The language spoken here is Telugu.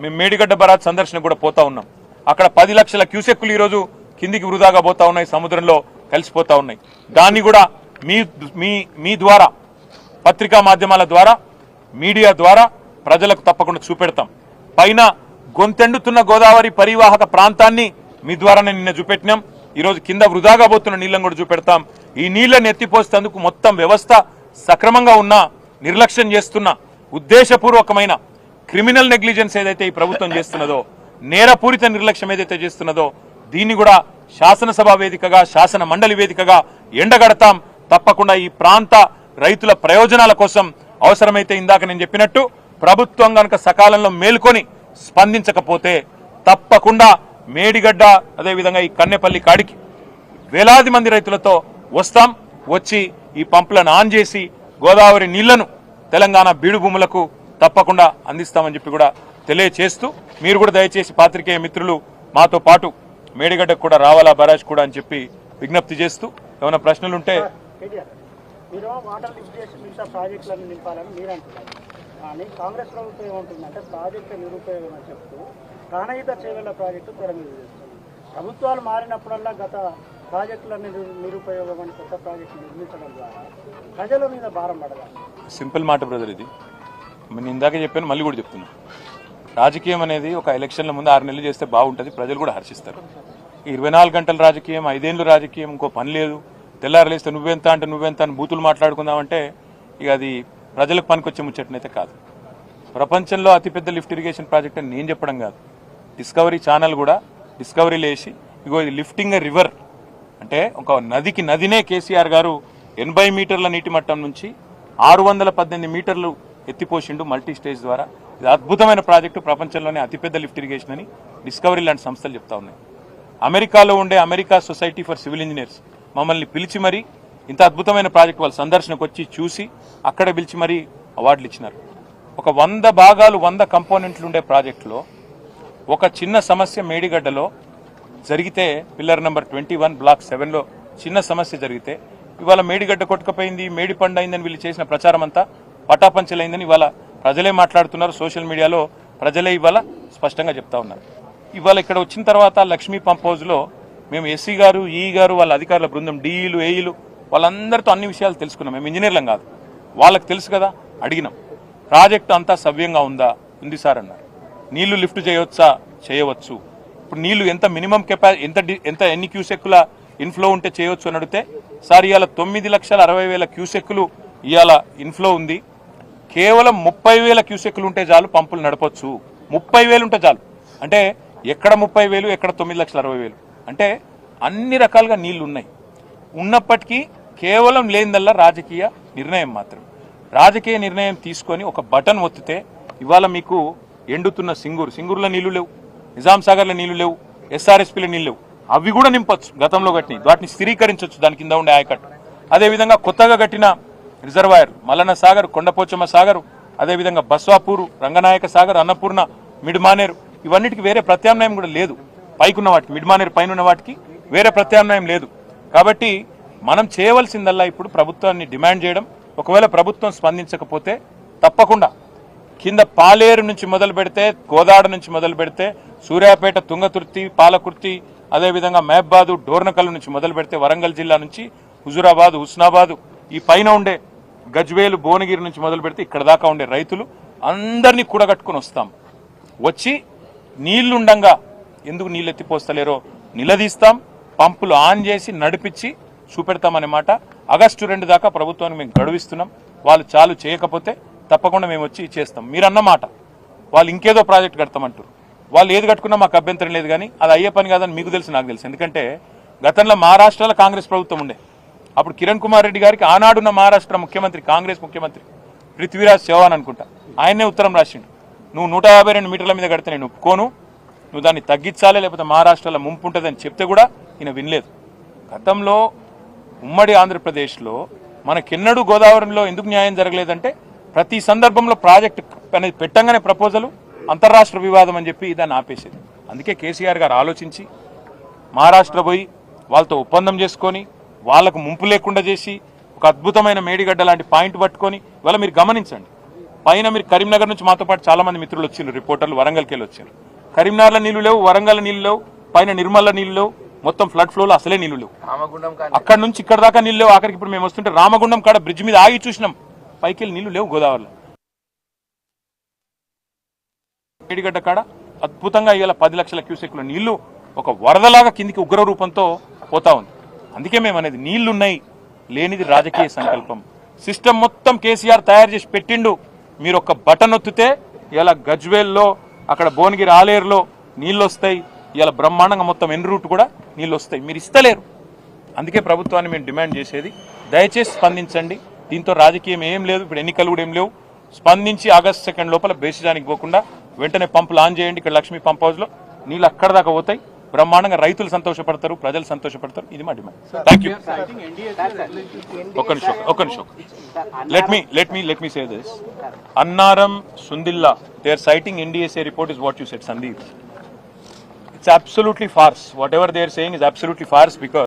మేము మేడిగడ్డ బరాజ్ సందర్శన కూడా పోతా ఉన్నాం. అక్కడ 10 లక్షల క్యూసెక్కులు ఈరోజు కిందికి వృధాగా పోతా ఉన్నాయి, సముద్రంలో కలిసిపోతా ఉన్నాయి. దాన్ని కూడా మీ ద్వారా, పత్రికా మాధ్యమాల ద్వారా, మీడియా ద్వారా ప్రజలకు తప్పకుండా చూపెడతాం. పైన గొంతెండుతున్న గోదావరి పరివాహక ప్రాంతాన్ని మీ ద్వారానే నిన్న చూపెట్టినాం. ఈరోజు కింద వృధాగా పోతున్న నీళ్లను కూడా చూపెడతాం. ఈ నీళ్లను ఎత్తిపోసేందుకు మొత్తం వ్యవస్థ సక్రమంగా ఉన్నా నిర్లక్ష్యం చేస్తున్న ఉద్దేశపూర్వకమైన క్రిమినల్ నెగ్లిజెన్స్ ఏదైతే ఈ ప్రభుత్వం చేస్తున్నదో, నేరపూరిత నిర్లక్ష్యం ఏదైతే చేస్తున్నదో, దీన్ని కూడా శాసనసభ వేదికగా, శాసన మండలి వేదికగా ఎండగడతాం. తప్పకుండా ఈ ప్రాంత రైతుల ప్రయోజనాల కోసం అవసరమైతే ఇందాక నేను చెప్పినట్టు ప్రభుత్వం కనుక సకాలంలో మేల్కొని స్పందించకపోతే తప్పకుండా మేడిగడ్డ అదేవిధంగా ఈ కన్నెపల్లి కాడికి వేలాది మంది రైతులతో వస్తాం. వచ్చి ఈ పంపులను ఆన్ చేసి గోదావరి నీళ్లను తెలంగాణ బీడు భూములకు తప్పకుండా అందిస్తామని చెప్పి కూడా తెలియచేస్తూ, మీరు కూడా దయచేసి పాత్రికేయ మిత్రులు మాతో పాటు మేడిగడ్డకు కూడా రావాలా బరాజ్ కూడా అని చెప్పి విజ్ఞప్తి చేస్తూ, ఏమైనా ప్రశ్నలుంటే కానీ కాంగ్రెస్ ప్రభుత్వం ఏమంటుందంటే ప్రాజెక్టు నిరుపయోగం అని చెప్తూ ప్రాణహిత చేవెళ్ల ప్రాజెక్టు తెర మీద చేస్తుంది. ప్రభుత్వాలు మారినప్పుడల్లా గత ప్రాజెక్టులన్నీ నిరుపయోగం అని కొత్త ప్రాజెక్టు నిర్మించడం ద్వారా ప్రజల మీద భారం పడగాలి. సింపుల్ మాట బ్రదర్, ఇది నేను ఇందాక చెప్పాను, మళ్ళీ కూడా చెప్తున్నా. రాజకీయం అనేది ఒక ఎలక్షన్ల ముందు 6 నెలలు చేస్తే బాగుంటుంది, ప్రజలు కూడా హర్షిస్తారు. 24 గంటల రాజకీయం, 5 ఏళ్ళు రాజకీయం, ఇంకో పని లేదు, తెల్లారలేస్తే నువ్వెంత అంటే నువ్వెంత అని బూతులు మాట్లాడుకుందామంటే ఇక అది ప్రజలకు పనికొచ్చే ముచ్చటనైతే కాదు. ప్రపంచంలో అతిపెద్ద లిఫ్ట్ ఇరిగేషన్ ప్రాజెక్ట్ అని నేను చెప్పడం కాదు, డిస్కవరీ ఛానల్ కూడా డిస్కవరీలో వేసి ఇగో ఇది లిఫ్టింగ్ ఎ రివర్ అంటే ఒక నదినే కేసీఆర్ గారు 80 మీటర్ల నీటి మట్టం నుంచి 618 మీటర్లు ఎత్తిపోసిండు మల్టీ స్టేజ్ ద్వారా. ఇది అద్భుతమైన ప్రాజెక్టు, ప్రపంచంలోనే అతిపెద్ద లిఫ్ట్ ఇరిగేషన్ అని డిస్కవరీ లాంటి సంస్థలు చెప్తా ఉన్నాయి. అమెరికాలో ఉండే America society for civil engineers మమ్మల్ని పిలిచి మరీ ఇంత అద్భుతమైన ప్రాజెక్టు వాళ్ళు సందర్శనకు వచ్చి చూసి అక్కడ పిలిచి మరీ అవార్డులు ఇచ్చినారు. ఒక 100 భాగాలు 100 కంపోనెంట్లు ఉండే ప్రాజెక్టులో ఒక చిన్న సమస్య మేడిగడ్డలో జరిగితే, పిల్లర్ నెంబర్ 21 బ్లాక్ 7లో చిన్న సమస్య జరిగితే ఇవాళ మేడిగడ్డ కొట్టుకపోయింది, మేడి పండు అయిందని వీళ్ళు చేసిన ప్రచారం అంతా పటాపంచలైందని ఇవాళ ప్రజలే మాట్లాడుతున్నారు. సోషల్ మీడియాలో ప్రజలే ఇవాళ స్పష్టంగా చెప్తా ఉన్నారు. ఇవాళ ఇక్కడ వచ్చిన తర్వాత లక్ష్మీ పంప్ హౌస్లో మేము ఎస్సీ గారు, ఈ గారు, వాళ్ళ అధికారుల బృందం, డిఈలు, ఏఈలు వాళ్ళందరితో అన్ని విషయాలు తెలుసుకున్నాం. మేము ఇంజనీర్లం కాదు, వాళ్ళకి తెలుసు కదా. అడిగినాం, ప్రాజెక్టు అంతా సవ్యంగా ఉందా? ఉంది సార్ అన్నారు. నీళ్లు లిఫ్ట్ చేయవచ్చా? చేయవచ్చు. ఇప్పుడు నీళ్లు ఎంత మినిమం ఎంత ఎన్ని క్యూసెక్కుల ఇన్ఫ్లో ఉంటే చేయవచ్చు అని అడిగితే, సార్ ఇవాళ 9,60,000 క్యూసెక్కులు ఇవాళ ఇన్ఫ్లో ఉంది, కేవలం 30,000 క్యూసెక్కులు ఉంటే చాలు పంపులు నడపచ్చు. 30,000 ఉంటే చాలు అంటే ఎక్కడ 30,000 ఎక్కడ 9,60,000 అంటే అన్ని రకాలుగా నీళ్లు ఉన్నాయి. ఉన్నప్పటికీ కేవలం లేనిదల్లా రాజకీయ నిర్ణయం మాత్రం. రాజకీయ నిర్ణయం తీసుకొని ఒక బటన్ ఒత్తితే ఇవాళ మీకు ఎండుతున్న సింగూరులో నీళ్లు లేవు, నిజాం సాగర్లో నీళ్లు లేవు, ఎస్ఆర్ఎస్పీలో నీళ్లు లేవు. అవి కూడా నింపొచ్చు, గతంలో కట్టిన వాటిని స్థిరీకరించవచ్చు దాని కింద ఉండే ఆయకట్టు. అదేవిధంగా కొత్తగా కట్టిన రిజర్వాయర్ మల్లన్న సాగర్, కొండపోచమ్మ సాగరు, అదేవిధంగా బస్వాపూరు, రంగనాయక సాగర్, అన్నపూర్ణ, మిడ్మానేరు, ఇవన్నిటికి వేరే ప్రత్యామ్నాయం కూడా లేదు. పైకున్న వాటికి, మిడ్మానేరు పైన ఉన్న వాటికి వేరే ప్రత్యామ్నాయం లేదు. కాబట్టి మనం చేయవలసిందల్లా ఇప్పుడు ప్రభుత్వాన్ని డిమాండ్ చేయడం. ఒకవేళ ప్రభుత్వం స్పందించకపోతే తప్పకుండా కింద పాలేరు నుంచి మొదలు పెడితే, గోదాడ నుంచి మొదలు పెడితే, సూర్యాపేట, తుంగతుర్తి, పాలకుర్తి, అదేవిధంగా మహబాదు, డోర్నకల్ నుంచి మొదలు పెడితే, వరంగల్ జిల్లా నుంచి హుజురాబాద్, హుస్నాబాదు, ఈ పైన ఉండే గజ్వేలు, భువనగిరి నుంచి మొదలు పెడితే ఇక్కడ దాకా ఉండే రైతులు అందరినీ కూడగట్టుకుని వస్తాం. వచ్చి నీళ్లుండంగా ఎందుకు నీళ్ళు ఎత్తిపోస్తలేరో నిలదీస్తాం, పంపులు ఆన్ చేసి నడిపించి చూపెడతామనే మాట. ఆగస్టు 2 దాకా ప్రభుత్వానికి మేము గడువిస్తున్నాం. వాళ్ళు చాలు చేయకపోతే తప్పకుండా మేము వచ్చి చేస్తాం. మీరన్న మాట వాళ్ళు ఇంకేదో ప్రాజెక్ట్ కడతామంటారు, వాళ్ళు ఏది కట్టుకున్నా మాకు అభ్యంతరం లేదు, కానీ అది అయ్యే పని కాదని మీకు తెలుసు, నాకు తెలుసు. ఎందుకంటే గతంలో మహారాష్ట్రలో కాంగ్రెస్ ప్రభుత్వం ఉండే, అప్పుడు కిరణ్ కుమార్ రెడ్డి గారికి ఆనాడున్న మహారాష్ట్ర ముఖ్యమంత్రి, కాంగ్రెస్ ముఖ్యమంత్రి పృథ్వీరాజ్ చౌహాన్ అనుకుంటా, ఆయనే ఉత్తరం రాసిండు, నువ్వు 152 మీటర్ల మీద కడితే నేను ఒప్పుకోను, నువ్వు దాన్ని తగ్గించాలి, లేకపోతే మహారాష్ట్రలో ముంపు ఉంటుందని చెప్తే కూడా ఈయన వినలేదు. గతంలో ఉమ్మడి ఆంధ్రప్రదేశ్లో మనకెన్నడూ గోదావరిలో ఎందుకు న్యాయం జరగలేదంటే, ప్రతి సందర్భంలో ప్రాజెక్టు అనేది పెట్టంగానే ప్రపోజలు అంతర్రాష్ట్ర వివాదం అని చెప్పి దాన్ని ఆపేసేది. అందుకే కేసీఆర్ గారు ఆలోచించి మహారాష్ట్ర పోయి వాళ్ళతో ఒప్పందం చేసుకొని వాళ్లకు ముంపు లేకుండా చేసి ఒక అద్భుతమైన మేడిగడ్డ లాంటి పాయింట్ పట్టుకొని, ఇవాళ మీరు గమనించండి, పైన మీరు కరీంనగర్ నుంచి మాతో పాటు చాలా మంది మిత్రులు వచ్చిండ్రు, రిపోర్టర్లు వరంగల్కి వెళ్ళి వచ్చారు. కరీంనగర్లో నీళ్లు లేవు, వరంగల్ నీళ్లు లేవు, పైన నిర్మల్ల నీళ్లు లేవు, మొత్తం ఫ్లడ్ ఫ్లోలో అసలే నీళ్లు లేవు. అక్కడ నుంచి ఇక్కడ దాకా నీళ్లు లేవు. ఆఖరికి ఇప్పుడు మేము వస్తుంటే రామగుండం కాడ బ్రిడ్జ్ మీద ఆగి చూసినాం, పైకి వెళ్ళి నీళ్లు లేవు. గోదావరిలో మేడిగడ్డ కాడ అద్భుతంగా ఇవాళ 10 లక్షల క్యూసెక్ల నీళ్లు ఒక వరదలాగా కిందికి ఉగ్ర రూపంతో పోతా ఉంది. అందుకే మేము అనేది నీళ్లున్నాయి, లేనిది రాజకీయ సంకల్పం. సిస్టమ్ మొత్తం కేసీఆర్ తయారు చేసి పెట్టిండు. మీరు ఒక బటన్ ఒత్తితే ఇలా గజ్వేల్లో, అక్కడ భువనగిరి ఆలేరులో నీళ్ళు వస్తాయి. ఇలా బ్రహ్మాండంగా మొత్తం ఎన్ రూట్ కూడా నీళ్ళు వస్తాయి. మీరు ఇస్తలేరు. అందుకే ప్రభుత్వాన్ని మేము డిమాండ్ చేసేది, దయచేసి స్పందించండి. దీంతో రాజకీయం ఏం లేదు, ఇప్పుడు ఎన్నికలు కూడా ఏం లేవు. స్పందించి ఆగస్టు 2 లోపల బేసిజానికి పోకుండా వెంటనే పంపులు ఆన్ చేయండి. ఇక్కడ లక్ష్మీ పంప్ హౌస్లో నీళ్ళు అక్కడ దాకా పోతాయి. బ్రహ్మాండంగా రైతులు సంతోషపడతారు, ప్రజలు సంతోషపడతారు. ఇది మా డిమాండ్. Thank you. ఒక్క నిమిషం. Let me say this. Annaram, Sundilla, they are citing NDSA report is what you said, Sandeep. It's absolutely farce. Whatever they are saying is absolutely farce because